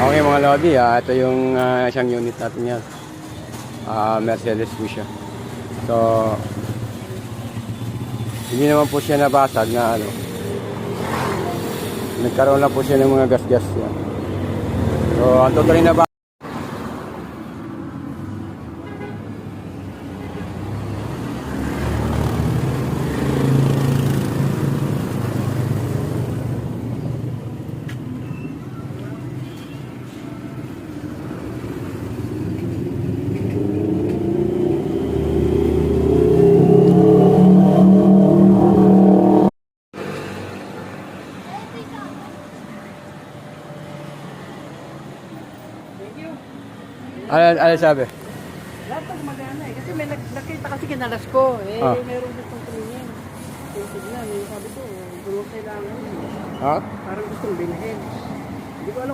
Okay mga Lodi, ito yung isang unit natin yan. Mercedes po siya. So, hindi naman po siya nabasag na ano. Nagkaroon lang po siya ng mga gas-gas yan. So, ang totally na ba? Ano sabi? Lahat ng magana eh. Kasi may nakita kasi kinalas ko. Meron gustong tumingin. Tingnan, sabi ko, gulong kailangan. Ha? Parang gustong bilhin. Hindi ko alam.